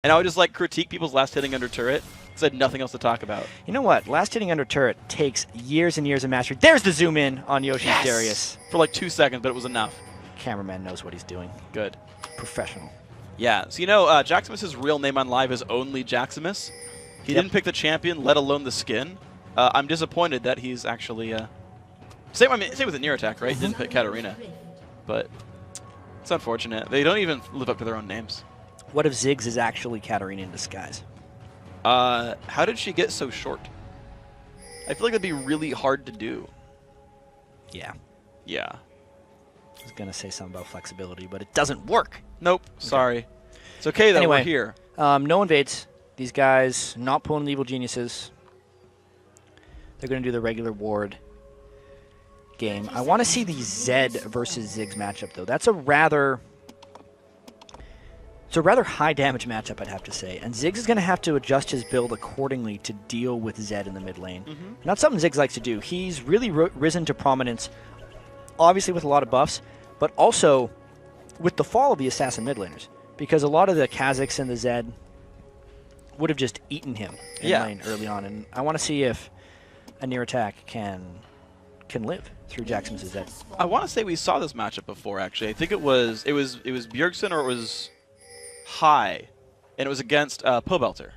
And I would just like critique people's last hitting under turret. Because I had nothing else to talk about. You know what? Last hitting under turret takes years and years of mastery. There's the zoom in on Yoshi's Darius. For like 2 seconds, but it was enough. Cameraman knows what he's doing. Good. Professional. Yeah, so you know, Jaximus's real name on live is only Jaximus. He didn't pick the champion, let alone the skin. I'm disappointed that he's actually... Same with the Near Attack, right? He didn't pick Katarina. But it's unfortunate. They don't even live up to their own names. What if Ziggs is actually Katarina in disguise? How did she get so short? I feel like that'd be really hard to do. Yeah. Yeah. I was going to say something about flexibility, but it doesn't work. Nope. Okay. Sorry. It's okay, though. Anyway, we're here. No invades. These guys not pulling the evil geniuses. They're going to do the regular ward game. I want to see the Zed versus Ziggs matchup, though. That's a rather... It's a rather high damage matchup, I'd have to say. And Ziggs is going to have to adjust his build accordingly to deal with Zed in the mid lane. Not something Ziggs likes to do. He's really risen to prominence, obviously with a lot of buffs, but also with the fall of the assassin mid laners. Because a lot of the Kazakhs and the Zed would have just eaten him in lane early on. And I want to see if a Near Attack can live through Jaximus's Zed. I want to say we saw this matchup before, actually. I think it was Bjergsen or it was High, and it was against Pobelter.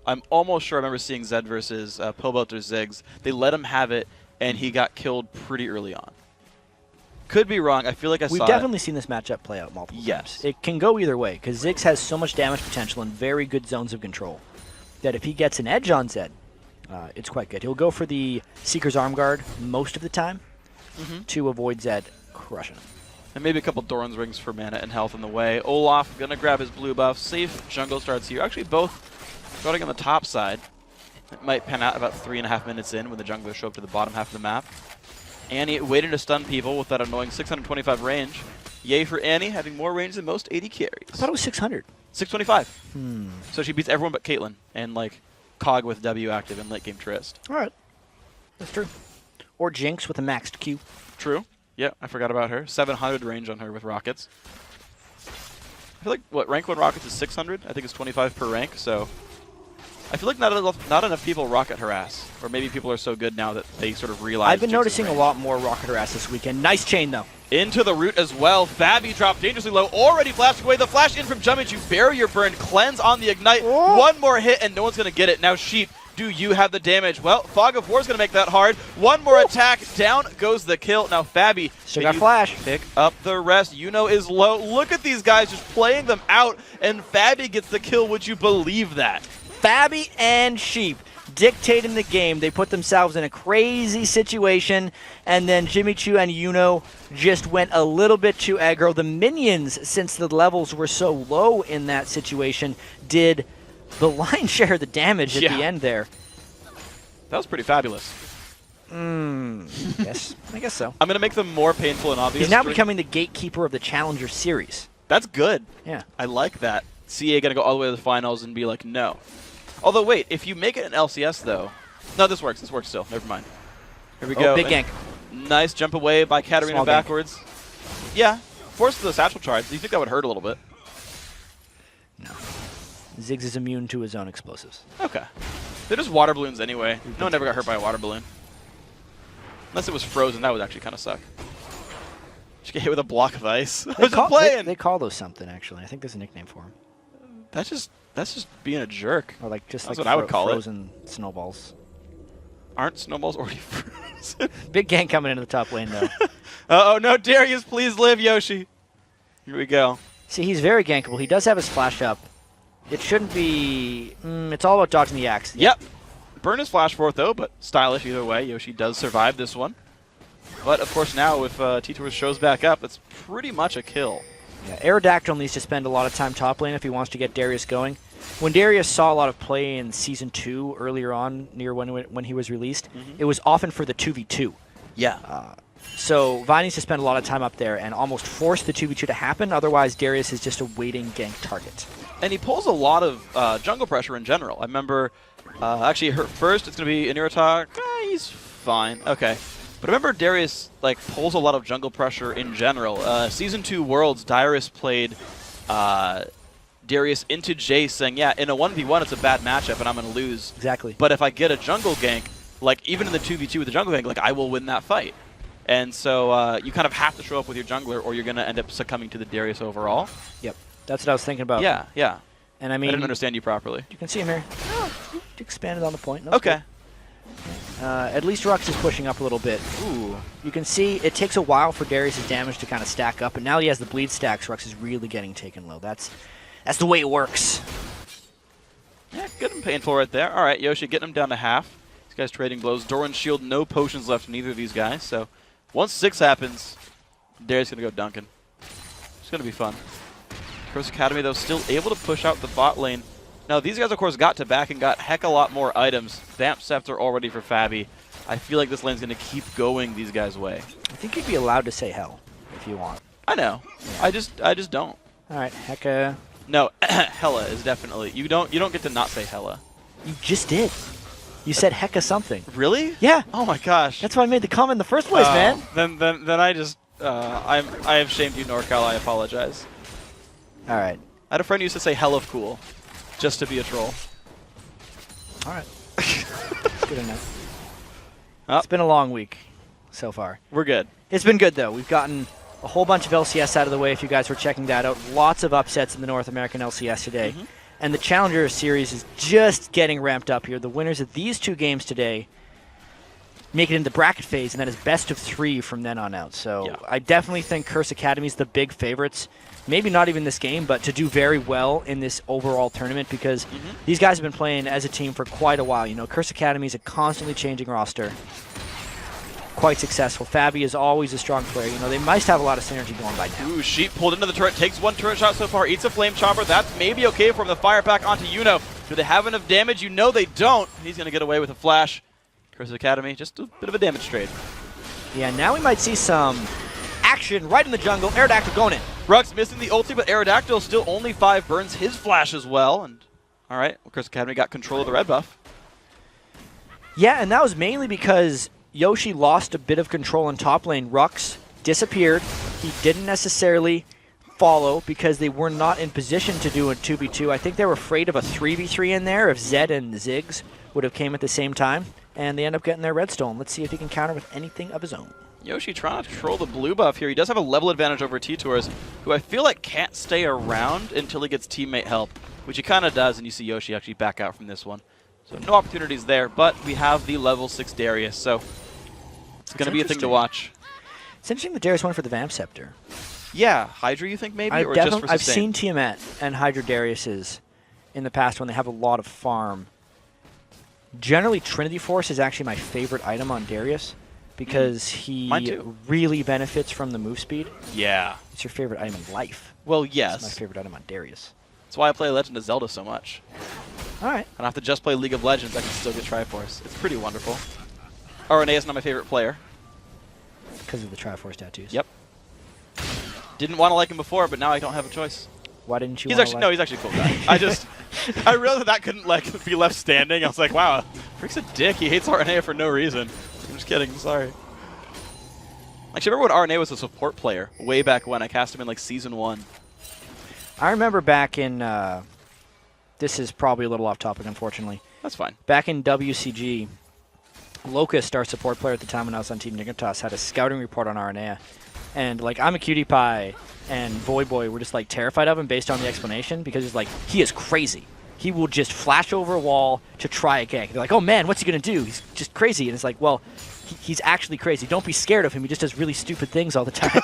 I'm almost sure I remember seeing Zed versus Pobelter Ziggs. They let him have it, and he got killed pretty early on. Could be wrong. I feel like We've definitely seen this matchup play out multiple times. It can go either way, because Ziggs has so much damage potential and very good zones of control that if he gets an edge on Zed, it's quite good. He'll go for the Seeker's Arm Guard most of the time to avoid Zed crushing him. And maybe a couple Doran's Rings for mana and health in the way. Olaf going to grab his blue buff. Safe jungle starts here. Actually, both starting on the top side. It might pan out about 3.5 minutes in when the junglers show up to the bottom half of the map. Annie waiting to stun people with that annoying 625 range. Yay for Annie, having more range than most AD carries. I thought it was 600. 625. So she beats everyone but Caitlyn and like Cog with W active in late game Trist. All right. That's true. Or Jinx with a maxed Q. True. Yeah, I forgot about her. 700 range on her with rockets. I feel like, what, rank 1 rockets is 600? I think it's 25 per rank, so... I feel like not enough people rocket harass. Or maybe people are so good now that they sort of realize... I've been noticing a lot more rocket harass this weekend. Nice chain, though. Into the root as well. Fabi dropped dangerously low. Already blasted away. The flash in from Jumpage. Barrier burn. Cleanse on the Ignite. Oh. One more hit, and no one's going to get it. Now Sheep. Do you have the damage? Well, Fog of War is going to make that hard. One more attack. Down goes the kill. Now, Fabi. Still got flash. Pick up the rest. Yuno is low. Look at these guys just playing them out, and Fabi gets the kill. Would you believe that? Fabi and Sheep dictating the game. They put themselves in a crazy situation, and then Jimmy Choo and Yuno just went a little bit too aggro. The minions, since the levels were so low in that situation, did the lion's share of the damage at the end there. That was pretty fabulous. Yes, I guess so. I'm going to make them more painful and obvious. He's now becoming the gatekeeper of the Challenger Series. That's good. Yeah. I like that. CA going to go all the way to the finals and be like, no. Although, wait, if you make it an LCS, though... No, this works. This works still. Never mind. Here we go. Big gank. Nice jump away by Katarina backwards. Yeah. Forced to the satchel charge. Do you think that would hurt a little bit? No. Ziggs is immune to his own explosives. Okay. They're just water balloons anyway. No one ever got hurt by a water balloon. Unless it was frozen. That would actually kind of suck. Just get hit with a block of ice. I was just playing. They call those something, actually. I think there's a nickname for them. That's just being a jerk. Or like just That's like what I would call frozen snowballs. Aren't snowballs already frozen? Big gank coming into the top lane, though. Uh-oh, no, Darius, please live, Yoshi. Here we go. See, he's very gankable. He does have his flash up. It shouldn't be... it's all about dodging the axe. Yep. Burn his flash forth, though, but stylish either way. Yoshi does survive this one. But, of course, now if T-Tours shows back up, it's pretty much a kill. Yeah, Aerodactyl needs to spend a lot of time top lane if he wants to get Darius going. When Darius saw a lot of play in Season 2 earlier on, near when he was released, it was often for the 2v2. Yeah. So Vi needs to spend a lot of time up there and almost force the 2v2 to happen. Otherwise, Darius is just a waiting gank target. And he pulls a lot of jungle pressure in general. I remember, actually, first it's going to be an attack. He's fine. Okay. But I remember Darius pulls a lot of jungle pressure in general. Season 2 Worlds, Darius played Darius into Jace, saying, yeah, in a 1v1 it's a bad matchup and I'm going to lose. Exactly. But if I get a jungle gank, like even in the 2v2 with the jungle gank, like I will win that fight. And so you kind of have to show up with your jungler or you're going to end up succumbing to the Darius overall. Yep. That's what I was thinking about. Yeah, yeah. And I mean, I didn't understand you properly. You can see him here. Oh, you expanded on the point. That's okay. good. At least Rux is pushing up a little bit. Ooh. You can see it takes a while for Darius' damage to kind of stack up, and now he has the bleed stacks. Rux is really getting taken low. That's the way it works. Yeah, good and painful right there. All right, Yoshi getting him down to half. These guys trading blows. Doran's shield, no potions left in either of these guys. So once 6 happens, Darius going to go dunking. It's going to be fun. Curse Academy, though, still able to push out the bot lane. Now, these guys, of course, got to back and got heck a lot more items. Vamp Scepter already for Fabi. I feel like this lane's going to keep going these guys' way. I think you'd be allowed to say hell if you want. I know. I just don't. All right, Hecka. No, Hella is definitely. You don't get to not say Hella. You just did. You said Hecka something. Really? Yeah. Oh my gosh. That's why I made the comment in the first place, man. Then I just I have shamed you, NorCal. I apologize. All right. I had a friend who used to say hell of cool, just to be a troll. All right. Good enough. Oh. It's been a long week so far. We're good. It's been good, though. We've gotten a whole bunch of LCS out of the way if you guys were checking that out. Lots of upsets in the North American LCS today. Mm-hmm. And the Challenger Series is just getting ramped up here. The winners of these 2 games today make it into bracket phase, and that is best of 3 from then on out. So yeah. I definitely think Curse Academy is the big favorites. Maybe not even this game, but to do very well in this overall tournament because these guys have been playing as a team for quite a while. You know, Curse Academy is a constantly changing roster. Quite successful. Fabi is always a strong player. You know, they must have a lot of synergy going by now. Ooh, Sheep pulled into the turret, takes 1 turret shot so far, eats a flame chopper. That's maybe okay from the fire pack onto Yuno. Do they have enough damage? You know they don't. He's going to get away with a flash. Curse Academy, just a bit of a damage trade. Yeah, now we might see some action right in the jungle. Aerodactyl going in. Rux missing the ulti, but Aerodactyl still only 5 burns his flash as well. And all right, well, Curse Academy got control of the red buff. Yeah, and that was mainly because Yoshi lost a bit of control in top lane. Rux disappeared. He didn't necessarily follow because they were not in position to do a 2v2. I think they were afraid of a 3v3 in there if Zed and Ziggs would have came at the same time. And they end up getting their redstone. Let's see if he can counter with anything of his own. Yoshi trying to control the blue buff here. He does have a level advantage over T-Tours, who I feel like can't stay around until he gets teammate help, which he kind of does, and you see Yoshi actually back out from this one. So no opportunities there, but we have the level 6 Darius, so it's going to be a thing to watch. It's interesting that Darius went for the Vamp Scepter. Yeah, Hydra you think maybe, or just for sustain? I've seen Tiamat and Hydra Darius's in the past when they have a lot of farm. Generally, Trinity Force is actually my favorite item on Darius because he really benefits from the move speed. Yeah. It's your favorite item in life. Well, yes. It's my favorite item on Darius. That's why I play Legend of Zelda so much. All right. I don't have to just play League of Legends. I can still get Triforce. It's pretty wonderful. RNA is not my favorite player. Because of the Triforce tattoos. Yep. Didn't want to like him before, but now I don't have a choice. Why didn't you? He's actually he's actually a cool guy. I realized that couldn't be left standing. I was like, wow, Frick's a dick. He hates RNA for no reason. I'm just kidding. I'm sorry. Actually, I remember when RNA was a support player way back when. I cast him in like Season 1. I remember back in. This is probably a little off topic, unfortunately. That's fine. Back in WCG, Locust, our support player at the time when I was on Team Dignitas, had a scouting report on RNA. And, like, I'm a cutie pie, and Void Boy were just, like, terrified of him based on the explanation because he's like, he is crazy. He will just flash over a wall to try a gank. They're like, oh, man, what's he going to do? He's just crazy. And it's like, well, he's actually crazy. Don't be scared of him. He just does really stupid things all the time.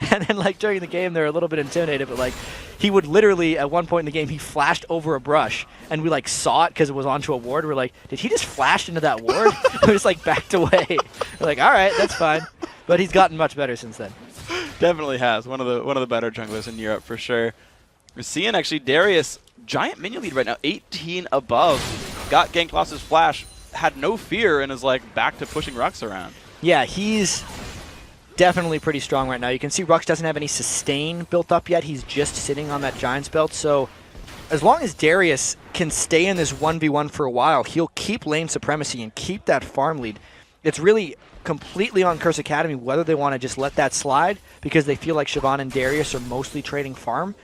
And then, like, during the game, they're a little bit intimidated, but, like, he would literally, at one point in the game, he flashed over a brush, and we, like, saw it because it was onto a ward. We're like, did he just flash into that ward? We just, like, backed away. We're like, all right, that's fine. But he's gotten much better since then. Definitely has. One of the better junglers in Europe, for sure. We're seeing, actually, Darius, giant minion lead right now, 18 above. Got gank, lost his flash, had no fear, and is, like, back to pushing Rux around. Yeah, he's definitely pretty strong right now. You can see Rux doesn't have any sustain built up yet. He's just sitting on that Giant's Belt. So as long as Darius can stay in this 1v1 for a while, he'll keep lane supremacy and keep that farm lead. It's really completely on Curse Academy whether they want to just let that slide because they feel like Siobhan and Darius are mostly trading farm.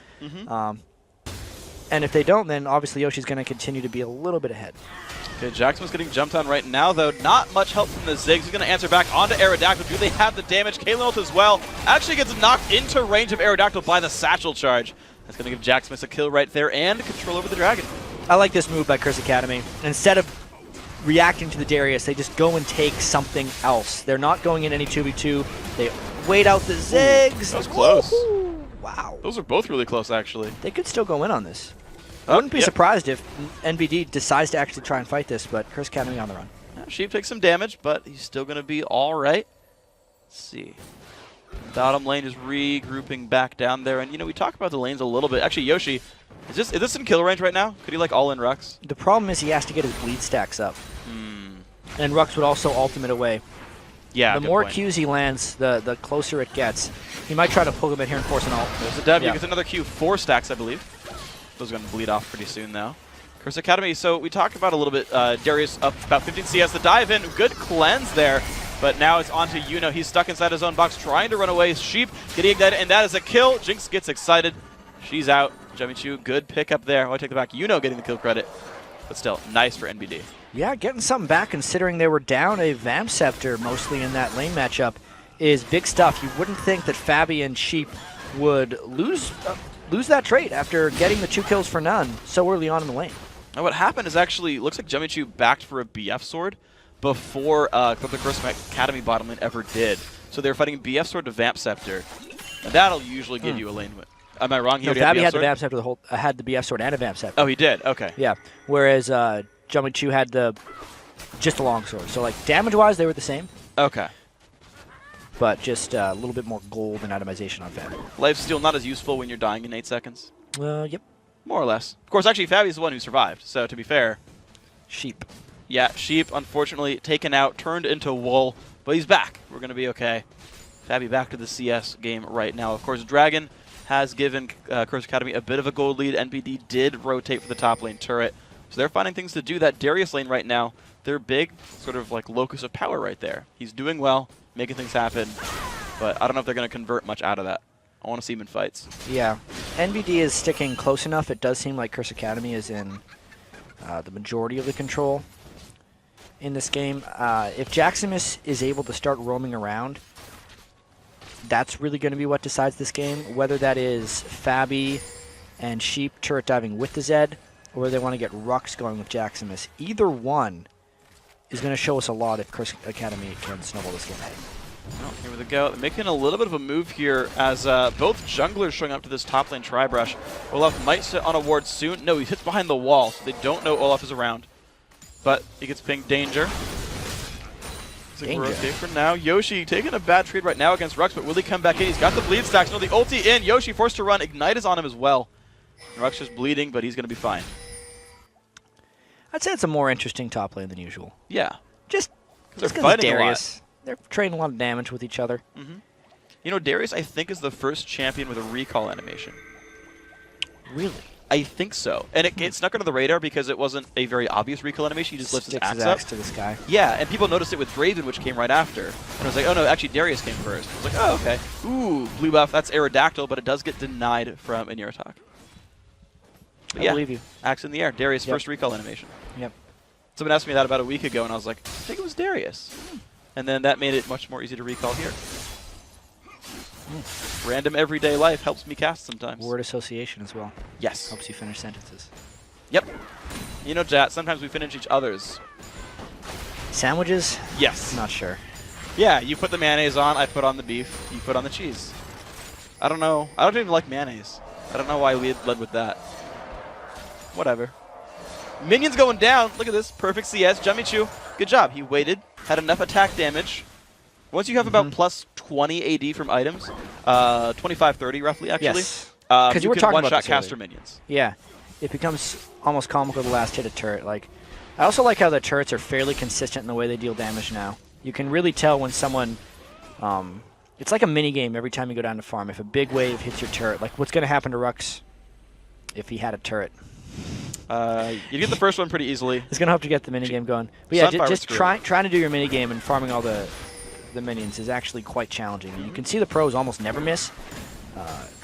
And if they don't, then obviously Yoshi's going to continue to be a little bit ahead. Okay, Jackson's getting jumped on right now, though. Not much help from the Ziggs. He's going to answer back onto Aerodactyl. Do they have the damage? Kalen ult as well. Actually gets knocked into range of Aerodactyl by the satchel charge. That's going to give Jacksmith a kill right there and control over the dragon. I like this move by Curse Academy. Instead of reacting to the Darius, they just go and take something else. They're not going in any 2v2. They wait out the Ziggs. That was close. Wow. Those are both really close, actually. They could still go in on this. I wouldn't be surprised if NBD decides to actually try and fight this, but Curse Academy on the run. Sheep takes some damage, but he's still going to be all right. Let's see. Bottom lane is regrouping back down there. And, you know, we talked about the lanes a little bit. Actually, Yoshi, is this in kill range right now? Could he, like, all-in Rux? The problem is he has to get his bleed stacks up. And Rux would also ultimate away. Yeah, the more Qs he lands, the closer it gets. He might try to pull him in here and force an ult. There's a W. Gets another Q. 4 stacks, I believe. Those are going to bleed off pretty soon, though. Curse Academy, so we talked about a little bit. Darius up about 15 CS. The dive in, good cleanse there. But now it's on to Yuno. He's stuck inside his own box, trying to run away. Sheep getting ignited, and that is a kill. Jinx gets excited. She's out. Jummichu, good pick up there. I take the back. Yuno getting the kill credit. But still, nice for NBD. Yeah, getting something back considering they were down a Vamp Scepter mostly in that lane matchup is big stuff. You wouldn't think that Fabi and Sheep would lose that trade after getting the 2 kills for none so early on in the lane. Now what happened is actually, looks like Jummichu backed for a BF sword before the Curse Academy bottom lane ever did. So they were fighting BF sword to Vamp Scepter, and that'll usually give you a lane win. Am I wrong? No, Fabi had the Vamp Scepter, had the BF sword and a Vamp Scepter. Oh, he did? Okay. Yeah, whereas Jummichu had just a longsword. So like damage-wise, they were the same. Okay. But just a little bit more gold and itemization on Fabi. Lifesteal not as useful when you're dying in 8 seconds. Yep. More or less. Of course, actually, Fabi's the one who survived. So to be fair, Sheep. Yeah, Sheep, unfortunately, taken out, turned into wool, but he's back. We're going to be okay. Fabi back to the CS game right now. Of course, Dragon has given Curse Academy a bit of a gold lead. NPD did rotate for the top lane turret, so they're finding things to do. That Darius lane right now, their big sort of like locus of power right there. He's doing well, making things happen, but I don't know if they're going to convert much out of that. I want to see him in fights. Yeah. NBD is sticking close enough. It does seem like Curse Academy is in the majority of the control in this game. If Jaximus is able to start roaming around, that's really going to be what decides this game. Whether that is Fabi and Sheep turret diving with the Zed, or whether they want to get Rux going with Jaximus. Either one is going to show us a lot if Curse Academy can snowball this game ahead. Oh, here we go. They're making a little bit of a move here as both junglers showing up to this top lane tri-brush. Olaf might sit on a ward soon. No, he sits behind the wall, so they don't know Olaf is around. But he gets pinged danger. I think we're okay for now. Yoshi taking a bad trade right now against Rux, but will he come back in? He's got the bleed stacks. No, the ulti in. Yoshi forced to run. Ignite is on him as well. Rux just bleeding, but he's going to be fine. I'd say it's a more interesting top lane than usual. Yeah. Just because they're fighting Darius. a lot. They're trading a lot of damage with each other. Mm-hmm. You know, Darius, I think, is the first champion with a recall animation. Really? I think so. And it snuck under the radar because it wasn't a very obvious recall animation. He just lifts his axe up to the sky. Yeah, and people noticed it with Draven, which came right after. And I was like, oh no, actually Darius came first. I was like, oh, okay. Ooh, blue buff, that's Aerodactyl, but it does get denied from an attack. I believe you. Axe in the air. Darius' first recall animation. Yep. Someone asked me that about a week ago, and I was like, I think it was Darius. And then that made it much more easy to recall here. Random everyday life helps me cast sometimes. Word association as well. Yes. Helps you finish sentences. Yep. You know, Jat, sometimes we finish each other's. Sandwiches? Yes. Not sure. Yeah, you put the mayonnaise on, I put on the beef, you put on the cheese. I don't know. I don't even like mayonnaise. I don't know why we led with that. Whatever. Minions going down. Look at this. Perfect CS. Jummichu. Good job. He waited. Had enough attack damage. Once you have about plus 20 AD from items, 25-30 roughly, actually. Yes. Because you were talking about one-shot caster minions. Yeah. It becomes almost comical the last hit a turret. Like, I also like how the turrets are fairly consistent in the way they deal damage now. You can really tell when someone... it's like a mini-game every time you go down to farm. If a big wave hits your turret, like what's going to happen to Rux if he had a turret? You get the first one pretty easily. It's going to help you get the minigame going. But yeah, just trying to do your minigame and farming all the minions is actually quite challenging. And you can see the pros almost never miss.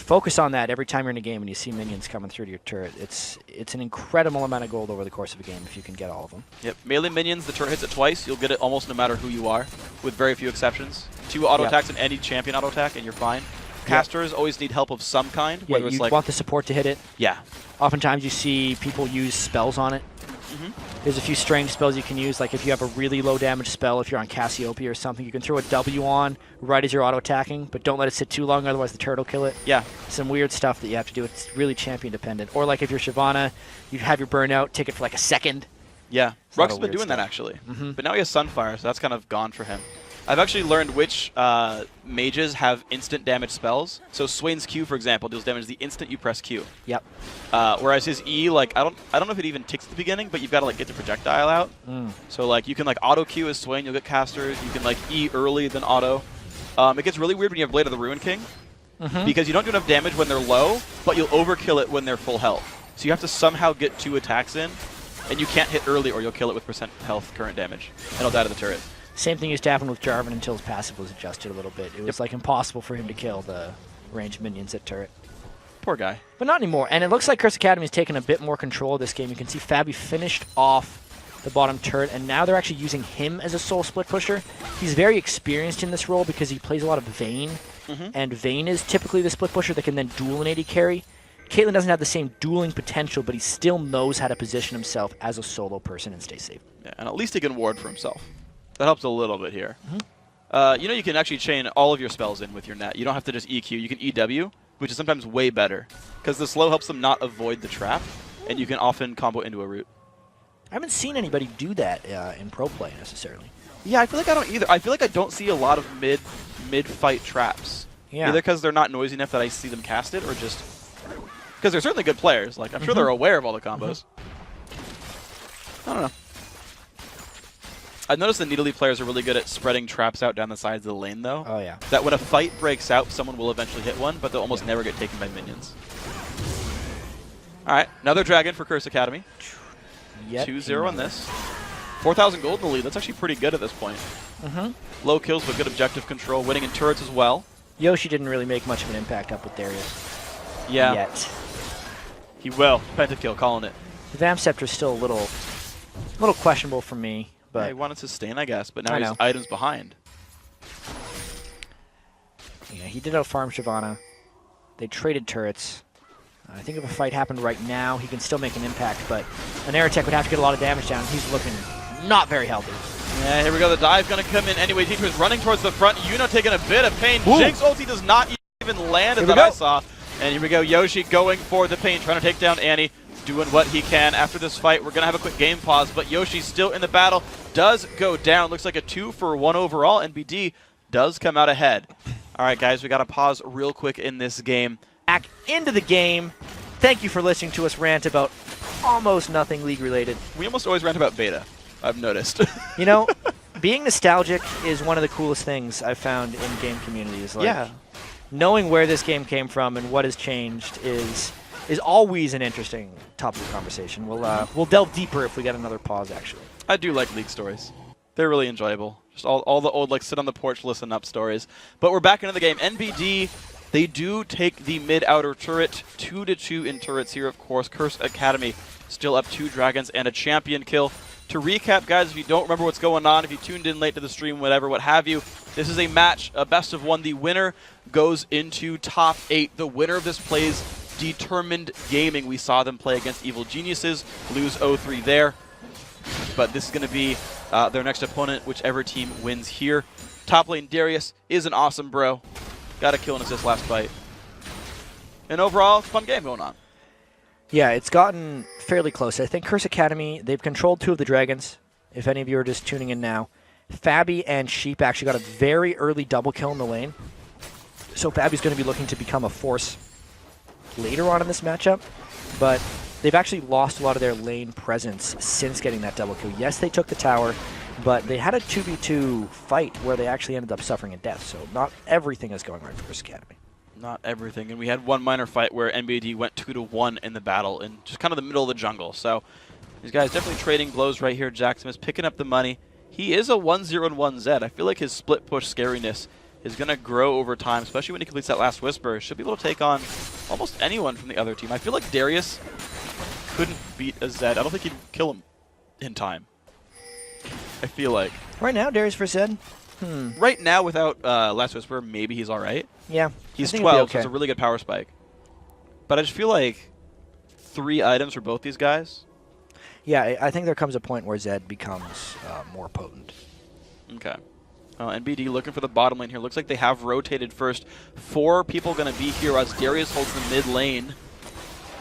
focus on that every time you're in a game and you see minions coming through to your turret. It's an incredible amount of gold over the course of a game if you can get all of them. Yep, melee minions, the turret hits it twice. You'll get it almost no matter who you are, with very few exceptions. 2 auto attacks in any champion auto attack, and you're fine. Casters always need help of some kind. Yeah, whether it's you like, want the support to hit it. Yeah. Oftentimes you see people use spells on it. There's a few strange spells you can use, like if you have a really low damage spell, if you're on Cassiopeia or something, you can throw a W on right as you're auto-attacking, but don't let it sit too long, otherwise the turret will kill it. Yeah. Some weird stuff that you have to do. It's really champion dependent. Or like if you're Shyvana, you have your burnout, take it for like a second. Yeah. It's a lot Ruck's of been weird doing that stuff. actually. Mhm. But now he has Sunfire, so that's kind of gone for him. I've actually learned which mages have instant damage spells. So Swain's Q, for example, deals damage the instant you press Q. Yep. Whereas his E, like I don't know if it even ticks at the beginning, but you've got to like get the projectile out. So like you can like auto Q as Swain, you'll get casters. You can like E early then auto. It gets really weird when you have Blade of the Ruin King because you don't do enough damage when they're low, but you'll overkill it when they're full health. So you have to somehow get 2 attacks in, and you can't hit early or you'll kill it with % health current damage, and it'll die to the turret. Same thing used to happen with Jarvan until his passive was adjusted a little bit. It was like impossible for him to kill the ranged minions at turret. Poor guy. But not anymore. And it looks like Curse Academy has taken a bit more control of this game. You can see Fabi finished off the bottom turret, and now they're actually using him as a soul split pusher. He's very experienced in this role because he plays a lot of Vayne, and Vayne is typically the split pusher that can then duel an AD carry. Caitlyn doesn't have the same dueling potential, but he still knows how to position himself as a solo person and stay safe. Yeah, and at least he can ward for himself. That helps a little bit here. You know, you can actually chain all of your spells in with your net. You don't have to just EQ. You can EW, which is sometimes way better because the slow helps them not avoid the trap, and you can often combo into a root. I haven't seen anybody do that in pro play necessarily. Yeah, I feel like I don't either. I feel like I don't see a lot of mid-fight traps. Yeah. Either because they're not noisy enough that I see them cast it, or just because they're certainly good players. Like I'm sure they're aware of all the combos. I don't know. I've noticed the Nidalee players are really good at spreading traps out down the sides of the lane, though. Oh, yeah. That when a fight breaks out, someone will eventually hit one, but they'll almost never get taken by minions. All right, another dragon for Curse Academy. 2-0 on this. 4,000 gold in the lead. That's actually pretty good at this point. Low kills, but good objective control. Winning in turrets as well. Yoshi didn't really make much of an impact up with Darius. Yeah. Yet. He will. Pentakill, calling it. The Vamp Scepter's still a little questionable for me. But yeah, he wanted to sustain, I guess, but now he's know. items behind. Yeah, he did out-farm Shyvana. They traded turrets. I think if a fight happened right now, he can still make an impact, but an air attack would have to get a lot of damage down. He's looking not very healthy. Yeah, here we go. The dive's going to come in anyway. Teacher is running towards the front. Yuno taking a bit of pain. Ooh. Jinx ulti does not even land as that I saw. And here we go. Yoshi going for the pain, trying to take down Annie. Doing what he can. After this fight, we're going to have a quick game pause, but Yoshi's still in the battle. Does go down. Looks like a 2-for-1 overall. NBD does come out ahead. All right, guys, we got to pause real quick in this game. Back into the game. Thank you for listening to us rant about almost nothing League-related. We almost always rant about beta, I've noticed. You know, being nostalgic is one of the coolest things I've found in game communities. Like, yeah. Knowing where this game came from and what has changed is always an interesting topic of conversation. We'll delve deeper if we get another pause, actually. I do like League stories. They're really enjoyable. Just all the old, like, sit on the porch, listen up stories. But we're back into the game. NBD, they do take the mid-outer turret. 2-2 in turrets here, of course. Curse Academy still up 2 dragons and a champion kill. To recap, guys, if you don't remember what's going on, if you tuned in late to the stream, whatever, what have you, this is a match, a best of 1. The winner goes into top 8. The winner of this plays Determined Gaming. We saw them play against Evil Geniuses, lose 0-3 there. But this is going to be their next opponent, whichever team wins here. Top lane Darius is an awesome bro. Got a kill and assist last fight. And overall, it's a fun game going on. Yeah, it's gotten fairly close. I think Curse Academy, they've controlled 2 of the dragons, if any of you are just tuning in now. Fabi and Sheep actually got a very early double kill in the lane. So Fabi's going to be looking to become a force later on in this matchup, but they've actually lost a lot of their lane presence since getting that double kill. Yes, they took the tower, but they had a 2v2 fight where they actually ended up suffering a death, so not everything is going right for Curse Academy. Not everything, and we had one minor fight where NBD went 2-1 in the battle in just kind of the middle of the jungle. So these guys definitely trading blows right here. Jackson is picking up the money. He is a 1-0-1 Zed. I feel like his split push scariness is going to grow over time, especially when he completes that last Whisper. Should be able to take on almost anyone from the other team. I feel like Darius couldn't beat a Zed. I don't think he'd kill him in time. I feel like. Right now, Darius for Zed? Right now, without Last Whisper, maybe he's all right. Yeah. He's I think 12, it'll be so it's a really good power spike. But I just feel like 3 items for both these guys. Yeah, I think there comes a point where Zed becomes more potent. Okay. NBD looking for the bottom lane here. Looks like they have rotated first. 4 people going to be here as Darius holds the mid lane.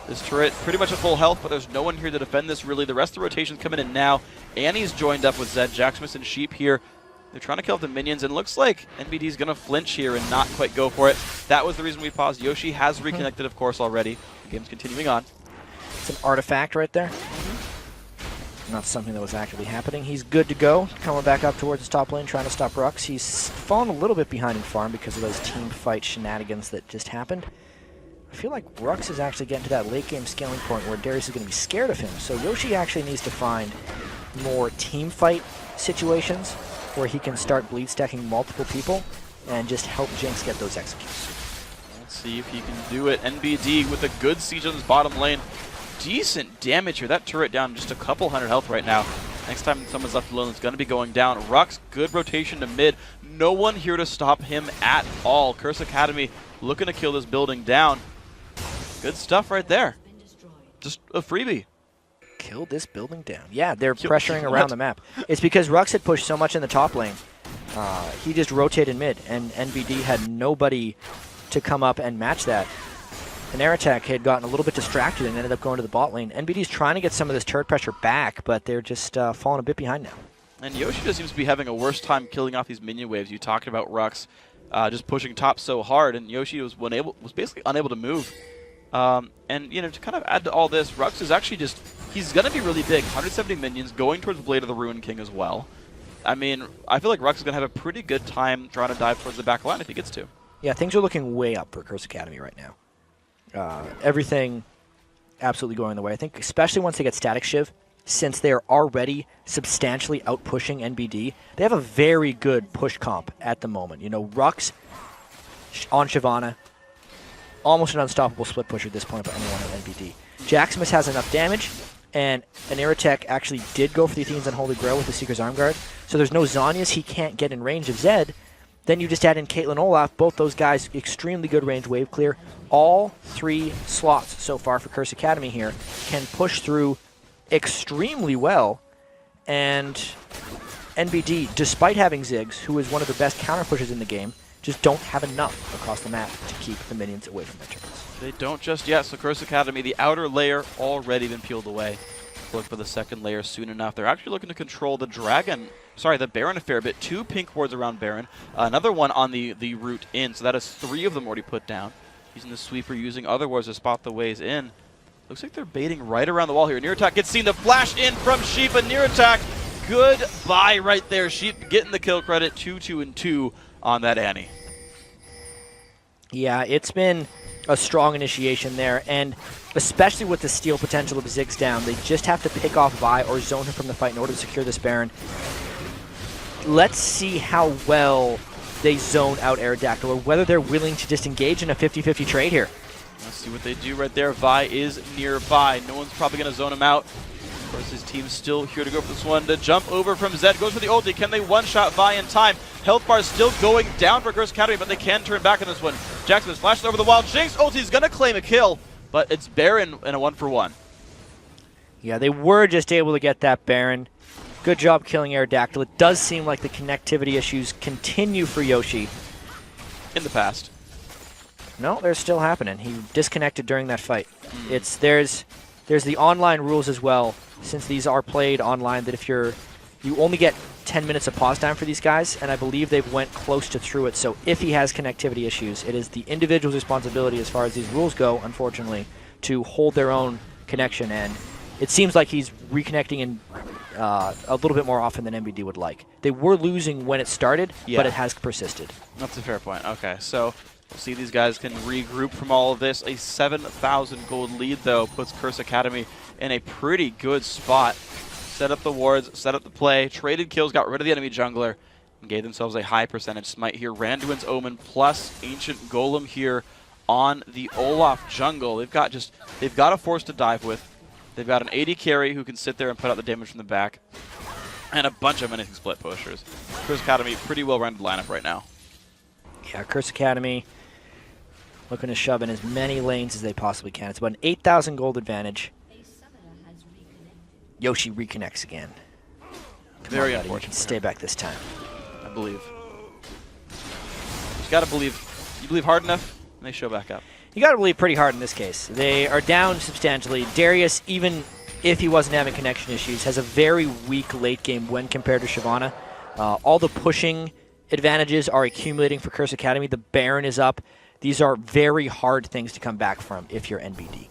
This turret pretty much at full health, but there's no one here to defend this, really. The rest of the rotation's coming in now. Annie's joined up with Zed. Jacksmith and Sheep here. They're trying to kill off the minions, and it looks like NBD's going to flinch here and not quite go for it. That was the reason we paused. Yoshi has reconnected, of course, already. The game's continuing on. It's an artifact right there. Not something that was actively happening. He's good to go. Coming back up towards his top lane, trying to stop Rux. He's fallen a little bit behind in farm because of those team fight shenanigans that just happened. I feel like Rux is actually getting to that late game scaling point where Darius is going to be scared of him. So Yoshi actually needs to find more team fight situations where he can start bleed stacking multiple people and just help Jinx get those executes. Let's see if he can do it. NBD with a good siege on his bottom lane. Decent damage here. That turret down just a couple hundred health right now. Next time someone's left alone, it's going to be going down. Rux, good rotation to mid. No one here to stop him at all. Curse Academy looking to kill this building down. Good stuff right there. Just a freebie. Kill this building down. Yeah, they're pressuring around the map. It's because Rux had pushed so much in the top lane. He just rotated mid, and NBD had nobody to come up and match that. And Aerotech had gotten a little bit distracted and ended up going to the bot lane. NBD's trying to get some of this turret pressure back, but they're just falling a bit behind now. And Yoshi just seems to be having a worse time killing off these minion waves. You talked about Rux just pushing top so hard, and Yoshi was basically unable to move. And, you know, to kind of add to all this, Rux is actually just, he's going to be really big. 170 minions, going towards Blade of the Ruin King as well. I mean, I feel like Rux is going to have a pretty good time trying to dive towards the back line if he gets to. Yeah, things are looking way up for Curse Academy right now. Everything absolutely going the way. I think especially once they get Static Shiv, since they are already substantially out-pushing NBD, they have a very good push comp at the moment. You know, Rux on Shyvana, almost an unstoppable split pusher at this point by anyone at NBD. Jacksmith has enough damage, and Aerotech actually did go for the Athene's Unholy Grail with the Seeker's Arm Guard, so there's no Zhonya's he can't get in range of Zed. Then you just add in Caitlyn Olaf, both those guys extremely good range wave clear. All 3 slots so far for Curse Academy here can push through extremely well, and NBD, despite having Ziggs, who is one of the best counter pushers in the game, just don't have enough across the map to keep the minions away from their turrets. They don't just yet, so Curse Academy, the outer layer already been peeled away. Look for the second layer soon enough. They're actually looking to control the the Baron a fair bit. 2 pink wards around Baron. Another one on the route in, so that is 3 of them already put down. Using the sweeper, using other wards to spot the ways in. Looks like they're baiting right around the wall here. Near attack gets seen. The flash in from Sheep, and near attack. Goodbye right there. Sheep getting the kill credit. 2-2-2 on that Annie. Yeah, it's been a strong initiation there, and especially with the steal potential of Ziggs down, they just have to pick off Vi or zone him from the fight in order to secure this Baron. Let's see how well they zone out Aerodactyl, or whether they're willing to just engage in a 50-50 trade here. Let's see what they do right there. Vi is nearby. No one's probably going to zone him out. Of course, his team's still here to go for this one. To jump over from Zed, goes for the ulti. Can they one-shot Vi in time? Health bar still going down for Curse Academy, but they can turn back on this one. Jackson flashes over the wall. Jinx ulti's going to claim a kill, but it's Baron in a 1-for-1. Yeah, they were just able to get that Baron. Good job killing Aerodactyl. It does seem like the connectivity issues continue for Yoshi. In the past. No, they're still happening. He disconnected during that fight. There's the online rules as well, since these are played online, that if you only get 10 minutes of pause time for these guys, and I believe they've went close to through it. So if he has connectivity issues, it is the individual's responsibility as far as these rules go, unfortunately, to hold their own connection. And it seems like he's reconnecting in a little bit more often than NBD would like. They were losing when it started, but it has persisted. That's a fair point. Okay, so we'll see these guys can regroup from all of this. A 7,000 gold lead, though, puts Curse Academy in a pretty good spot. Set up the wards, set up the play, traded kills, got rid of the enemy jungler, and gave themselves a high percentage smite here. Randuin's Omen plus Ancient Golem here on the Olaf jungle. They've got a force to dive with. They've got an AD carry who can sit there and put out the damage from the back, and a bunch of menacing split pushers. Curse Academy, pretty well-rounded lineup right now. Yeah, Curse Academy looking to shove in as many lanes as they possibly can. It's about an 8,000 gold advantage. Yoshi reconnects again. Very You unfortunate. can stay back this time. I believe. Just gotta believe. You believe hard enough, and they show back up. You got to believe pretty hard in this case. They are down substantially. Darius, even if he wasn't having connection issues, has a very weak late game when compared to Shyvana. All the pushing advantages are accumulating for Curse Academy. The Baron is up. These are very hard things to come back from if you're NBD.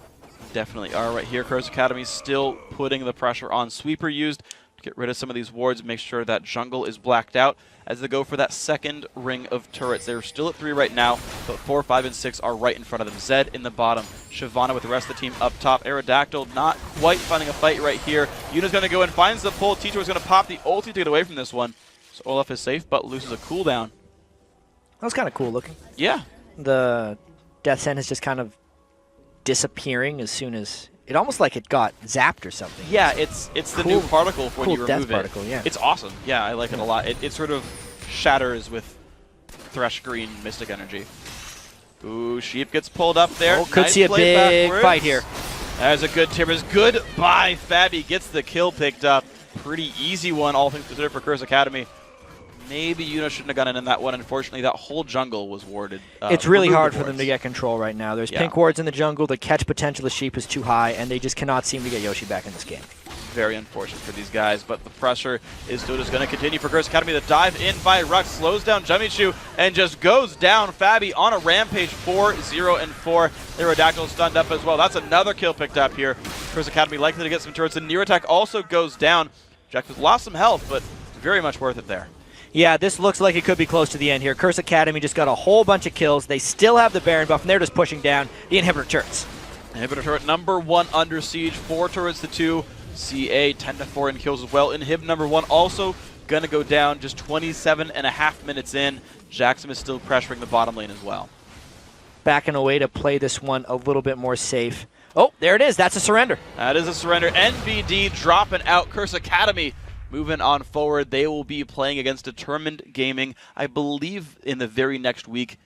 Definitely are right here. Curse Academy still putting the pressure on. Sweeper used to get rid of some of these wards, make sure that jungle is blacked out as they go for that second ring of turrets. They're still at 3 right now, but 4, 5, and 6 are right in front of them. Zed in the bottom, Shyvana with the rest of the team up top. Aerodactyl not quite finding a fight right here. Yuna's going to go and finds the pull. Teacher is going to pop the ulti to get away from this one. So Olaf is safe, but loses a cooldown. That was kind of cool looking. Yeah. The Death Sent is just kind of disappearing as soon as... It almost like it got zapped or something. Yeah, it's the new particle when you remove death it. particle, yeah. It's awesome. Yeah, I like it a lot. It sort of shatters with Thresh Green Mystic Energy. Ooh, Sheep gets pulled up there. Oh, could nice see a play big backwards. fight here. There's a good Timbers. Goodbye, Fabi gets the kill picked up. Pretty easy one, all things considered, for Curse Academy. Maybe Yuna shouldn't have gotten in that one. Unfortunately, that whole jungle was warded. It's really hard for wards. them to get control right now. There's pink wards in the jungle. The catch potential of Sheep is too high, and they just cannot seem to get Yoshi back in this game. Very unfortunate for these guys, but the pressure is still just going to continue for Curse Academy. The dive in by Rux slows down Jumichu and just goes down. Fabi on a rampage, 4-0 and 4. Aerodactyl stunned up as well. That's another kill picked up here. Curse Academy likely to get some turrets. The near attack also goes down. Jack has lost some health, but very much worth it there. Yeah, this looks like it could be close to the end here. Curse Academy just got a whole bunch of kills. They still have the Baron buff, and they're just pushing down the inhibitor turrets. Inhibitor turret number 1 under siege, 4 turrets to 2. CA 10-4 in kills as well. Inhib number 1 also going to go down just 27.5 minutes in. Jackson is still pressuring the bottom lane as well. Backing away to play this one a little bit more safe. Oh, there it is. That's a surrender. That is a surrender. NBD dropping out. Curse Academy moving on forward. They will be playing against Determined Gaming, I believe, in the very next week.